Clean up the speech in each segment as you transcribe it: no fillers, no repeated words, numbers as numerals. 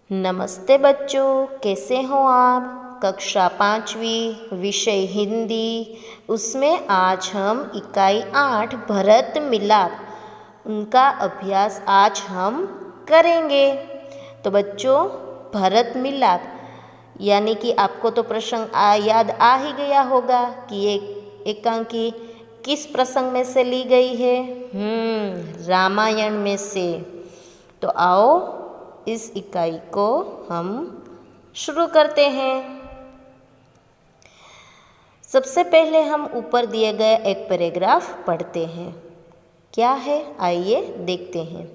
नमस्ते बच्चों, कैसे हो आप। कक्षा 5वीं, विषय हिंदी, उसमें आज हम इकाई 8 भरत मिलाप उनका अभ्यास आज हम करेंगे। तो बच्चों, भरत मिलाप यानी कि आपको तो प्रसंग याद आ ही गया होगा कि ये एकांकी किस प्रसंग में से ली गई है। रामायण में से। तो आओ इस इकाई को हम शुरू करते हैं। सबसे पहले हम ऊपर दिए गए एक पैराग्राफ पढ़ते हैं। क्या है, आइए देखते हैं।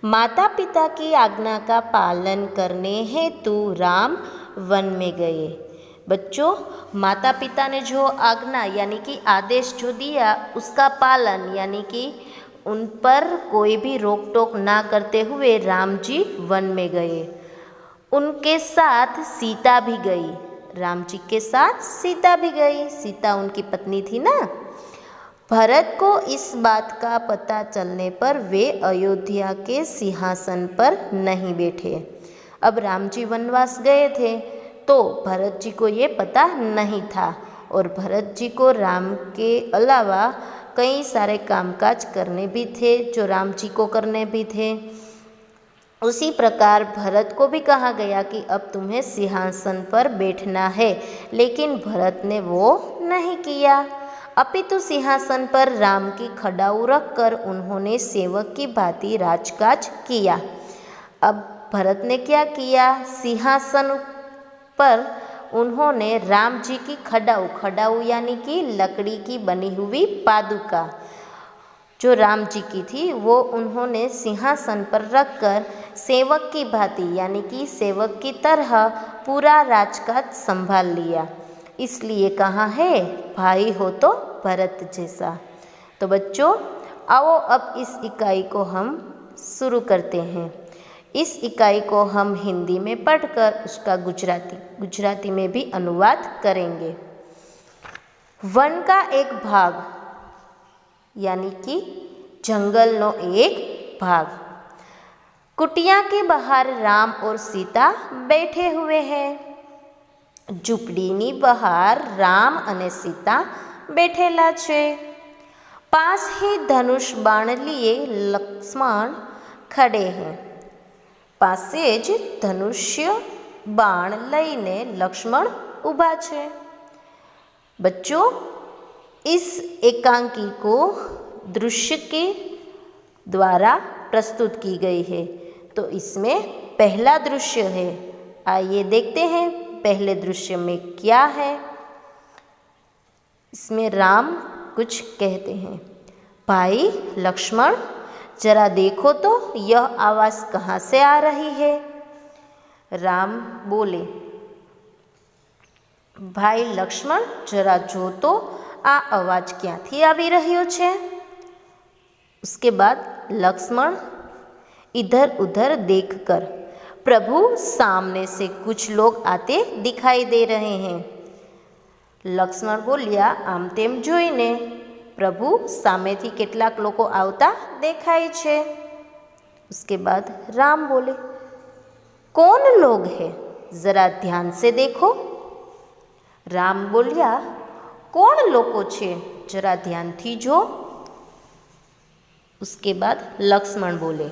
माता पिता की आज्ञा का पालन करने हेतु राम वन में गए। बच्चों, माता पिता ने जो आज्ञा यानी कि आदेश जो दिया उसका पालन यानी कि उन पर कोई भी रोक टोक ना करते हुए राम जी वन में गए। उनके साथ सीता भी गई। राम जी के साथ सीता भी गई। सीता उनकी पत्नी थी ना। भरत को इस बात का पता चलने पर वे अयोध्या के सिंहासन पर नहीं बैठे। अब राम जी वनवास गए थे तो भरत जी को ये पता नहीं था और भरत जी को राम के अलावा कई सारे कामकाज करने भी थे जो राम जी को करने भी थे। उसी प्रकार भरत को भी कहा गया कि अब तुम्हें सिंहासन पर बैठना है, लेकिन भरत ने वो नहीं किया। अपितु सिंहासन पर राम की खड़ाऊ रखकर उन्होंने सेवक की भांति राजकाज किया। अब भरत ने क्या किया, सिंहासन पर उन्होंने राम जी की खड़ाऊ यानी कि लकड़ी की बनी हुई पादुका जो राम जी की थी वो उन्होंने सिंहासन पर रखकर सेवक की भांति यानी कि सेवक की तरह पूरा राजकाज संभाल लिया। इसलिए कहा है, भाई हो तो भरत जैसा। तो बच्चों, आओ अब इस इकाई को हम शुरू करते हैं। इस इकाई को हम हिंदी में पढ़कर उसका गुजराती में भी अनुवाद करेंगे। वन का एक भाग यानी कि जंगलનો एक भाग। कुटिया के बाहर राम और सीता बैठे हुए हैं। ઝૂંપડીની બહાર રામ અને સીતા બેઠેલા છે। पास ही धनुष बाण लिए लक्ष्मण खड़े हैं। પાસે જ ધનુષ્ય બાણ લઈને લક્ષ્મણ ઊભા છે। बच्चों, इस एकांकी को दृश्य के द्वारा प्रस्तुत की गई है। तो इसमें पहला दृश्य है। आइए देखते हैं पहले दृश्य में क्या है। इसमें राम कुछ कहते हैं, भाई लक्ष्मण जरा देखो तो यह आवाज़ कहाँ से आ रही है। राम बोले, भाई लक्ष्मण जरा जो तो आ अवाज क्यांथी आवी रह्यो छे। उसके बाद लक्ष्मण इधर उधर देखकर, प्रभु सामने से कुछ लोग आते दिखाई दे रहे हैं। लक्ष्मण बोलिया, आम तेम जोईने प्रभु सामेथी केटलाक लोको आवता देखाय छे। उसके बाद राम बोले, कौन लोग है, जरा ध्यान से देखो। राम बोलिया, कौन लोको छे, जरा ध्यान थी जो। उसके बाद लक्ष्मण बोले,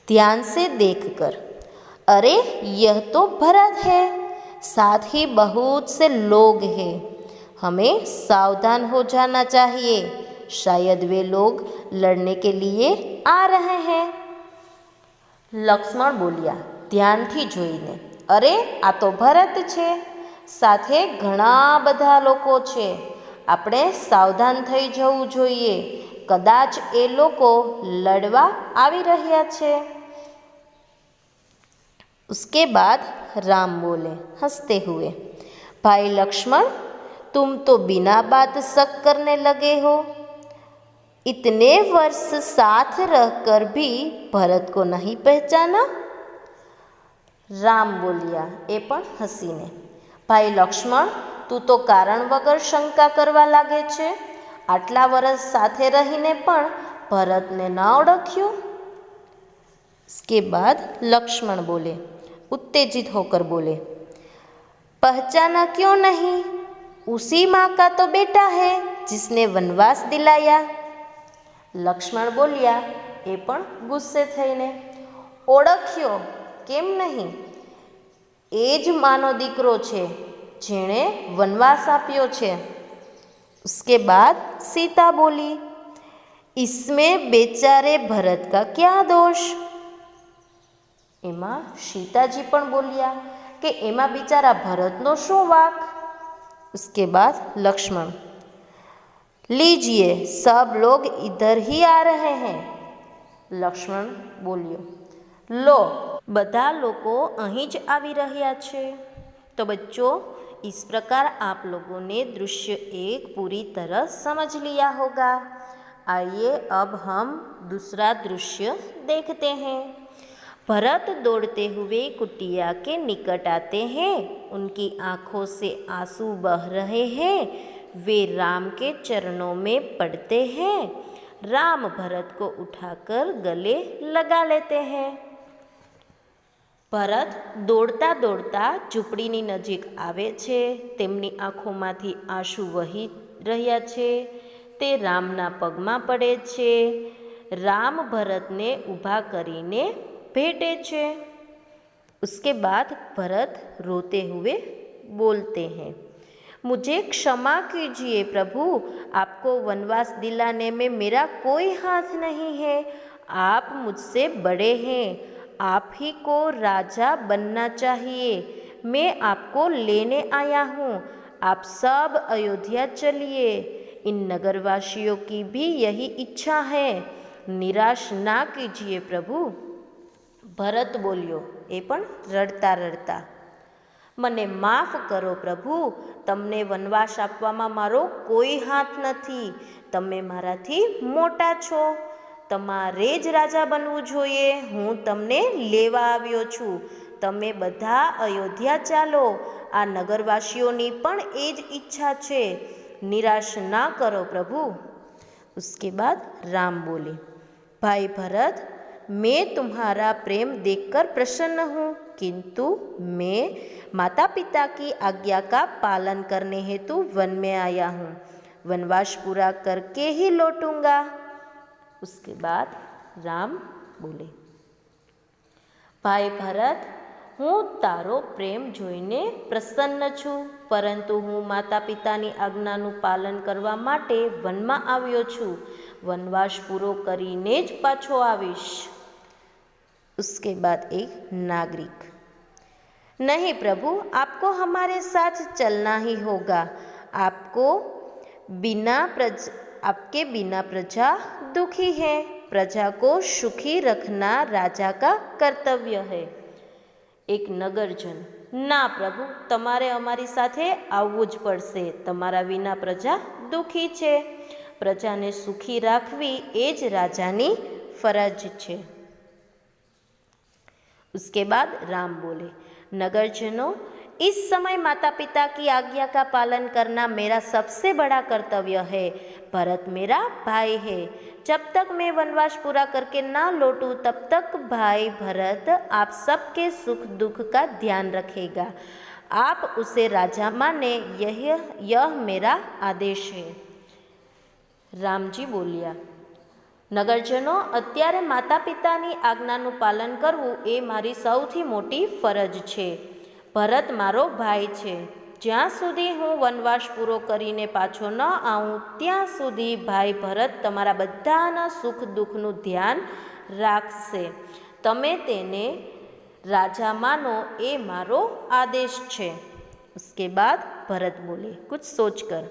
ध्यान से देखकर, अरे यह तो भरत है, साथ ही बहुत से लोग हैं। हमें सावधान हो जाना चाहिए, शायद वे लोग लड़ने के लिए आ रहे हैं। लक्ष्मण बोलिया, ध्यानथी जोईने, अरे आ तो भरत छे, साथे घणा बधा लोको छे, આપણે સાવધાન થઈ જવું જોઈએ, કદાચ એ લોકો લડવા આવી રહ્યા છે। उसके बाद राम बोले हंसते हुए, भाई लक्ष्मण तुम तो बिना बात शक करने लगे हो। इतने वर्ष साथ रहकर भी भरत को नहीं पहचाना। राम बोलिया ए पण हसीने, भाई लक्ष्मण तू तो कारण वगर शंका करवा लागे छे। आटला वर्ष साथे रहीने पण भरत ने न ओळख्यो। इसके बाद लक्ष्मण बोले, उत्तेजित होकर बोले, पहचाना क्यों नहीं? उसी माँ का तो बेटा है जिसने वनवास दिलाया। લક્ષ્મણ બોલ્યા એ પણ ગુસ્સે થઈને, ઓળખ્યો કેમ નહીં? એ જ માનો દીકરો છે જેણે વનવાસ આપ્યો છે। उसके बाद सीता बोली, इसमें बेचारे भरत का क्या दोष? એમાં સીતાજી પણ બોલ્યા કે એમાં બિચારા ભરતનો શું વાંક? उसके बाद लक्ष्मण, लीजिए सब लोग इधर ही आ रहे हैं। લક્ષ્મણ બોલ્યો, લો બધા લોકો અહીં જ આવી રહ્યા છે। तो बच्चों, इस प्रकार आप लोगों ने दृश्य एक पूरी तरह समझ लिया होगा। आइए अब हम दूसरा दृश्य देखते हैं। भरत दौड़ते हुए कुटिया के निकट आते हैं। उनकी आंखों से आंसू बह रहे हैं। वे राम के चरणों में पड़ते हैं। राम भरत को उठाकर गले लगा लेते हैं। ભરત દોડતા દોડતા ઝૂંપડીની નજીક આવે છે। તેમની આંખોમાંથી આંસુ વહી રહ્યા છે। તે રામના પગમાં પડે છે। રામ ભરતને ઊભા કરીને भेटे छे। उसके बाद भरत रोते हुए बोलते हैं, मुझे क्षमा कीजिए प्रभु, आपको वनवास दिलाने में मेरा कोई हाथ नहीं है। आप मुझसे बड़े हैं, आप ही को राजा बनना चाहिए। मैं आपको लेने आया हूँ। आप सब अयोध्या चलिए। इन नगरवासियों की भी यही इच्छा है। निराश ना कीजिए प्रभु। ભરત બોલ્યો એ પણ રડતા રડતા, મને માફ કરો પ્રભુ, તમને વનવાસ આપવામાં મારો કોઈ હાથ નથી। તમે મારાથી મોટા છો, તમારે જ રાજા બનવું જોઈએ। હું તમને લેવા આવ્યો છું। તમે બધા અયોધ્યા ચાલો। આ નગરવાસીઓની પણ એ જ ઈચ્છા છે। નિરાશ ના કરો પ્રભુ। उसके बाद राम बोले, भाई भरत, मैं तुम्हारा प्रेम देखकर प्रसन्न हूँ, किंतु मैं माता पिता की आज्ञा का पालन करने हेतु वन में आया हूँ। वनवास पूरा करके ही लौटूंगा। उसके बाद राम बोले, भाई भरत, હું તારો પ્રેમ જોઈને પ્રસન્ન છું, પરંતુ હું માતા પિતાની આજ્ઞાનું પાલન કરવા માટે વનમાં આવ્યો છું। વનવાસ પૂરો કરીને જ પાછો આવીશ। उसके बाद एक नागरिक, नहीं प्रभु, आपको हमारे साथ चलना ही होगा। आपके बिना प्रजा दुखी है। प्रजा को सुखी रखना राजा का कर्तव्य है। एक नगरजन, ना प्रभु, तमारे अमारी साथे आवવું જ પડશે। તમારા વિના પ્રજા દુખી છે। પ્રજાને સુખી રાખવી એ જ રાજાની ફરજ છે। उसके बाद राम बोले, नगरजनों, इस समय माता पिता की आज्ञा का पालन करना मेरा सबसे बड़ा कर्तव्य है। भरत मेरा भाई है। जब तक मैं वनवास पूरा करके ना लौटूं तब तक भाई भरत आप सबके सुख दुख का ध्यान रखेगा। आप उसे राजा माने, यह मेरा आदेश है। राम जी बोलिया, નગરજનો, અત્યારે માતા પિતાની આજ્ઞાનું પાલન કરવું એ મારી સૌથી મોટી ફરજ છે। ભરત મારો ભાઈ છે। જ્યાં સુધી હું વનવાસ પૂરો કરીને પાછો ન આવું ત્યાં સુધી ભાઈ ભરત તમારા બધાના સુખ દુઃખનું ધ્યાન રાખશે। તમે તેને રાજા માનો એ મારો આદેશ છે। उसके बाद भरत बोले, कुछ सोचकर,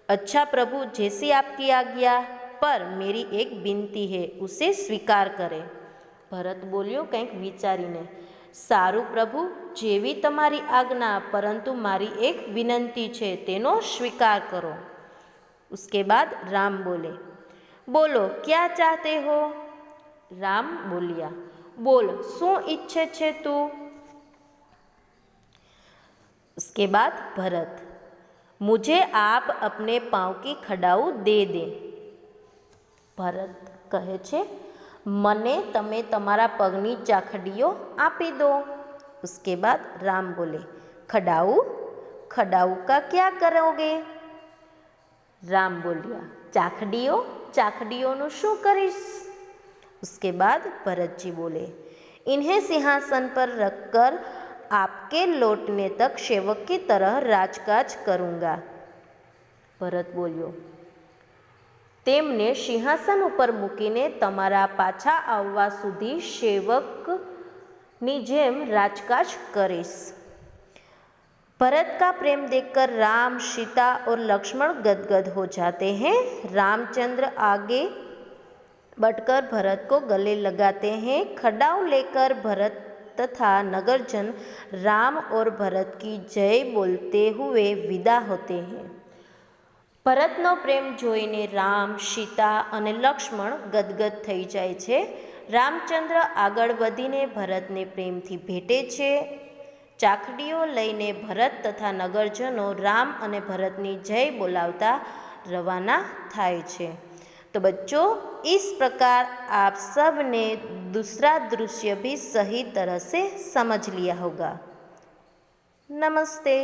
अच्छा प्रभु, जैसी आपकी आज्ञा, पर मेरी एक विनती है, उसे स्वीकार करे। भरत बोल्यो कंईक विचारीने, सारू प्रभु, जेवी तमारी आज्ञा, परंतु मारी एक विनंती छे, तेनो स्वीकार करो। उसके बाद राम बोले, बोलो क्या चाहते हो? राम बोलिया, बोल शू इच्छे छे तू? उसके बाद भरत, मुझे आप अपने पाँव की खड़ाऊ दे दे। ભરત કહે છે, મને તમે તમારા પગની ચાખડીઓ આપી દો। उसके बाद राम बोले, खडाऊ, खडाऊ का क्या करोगे? राम बोलिया, चाखड़ियों, चाखड़ियों शू करीश? उसके बाद भरत जी बोले, इन्हें सिंहासन पर रखकर आपके लौटने तक सेवक की तरह राजकाज करूँगा। भरत बोल्यो, तेमने सिंहासन ઉપર મૂકીને તમારા પાછા આવવા સુધી सेवकनी જેम राजकाज करीश। भरत का प्रेम देखकर राम, सीता और लक्ष्मण गदगद हो जाते हैं। रामचंद्र आगे बढ़कर भरत को गले लगाते हैं। खड़ाऊ लेकर भरत तथा नगरजन राम और भरत की जय बोलते हुए विदा होते हैं। भरतनो प्रेम जोईने राम, सीता अने लक्ष्मण गदगद थई जाय छे। रामचंद्र आगळ वधीने भरतने प्रेमथी भेटे छे। चाखड़ीओ लईने भरत तथा नगरजनो राम अने भरतनी जय बोलावता रवाना थाय छे। तो बच्चों, इस प्रकार आप सब ने दूसरा दृश्य भी सही तरह से समझ लिया होगा। नमस्ते।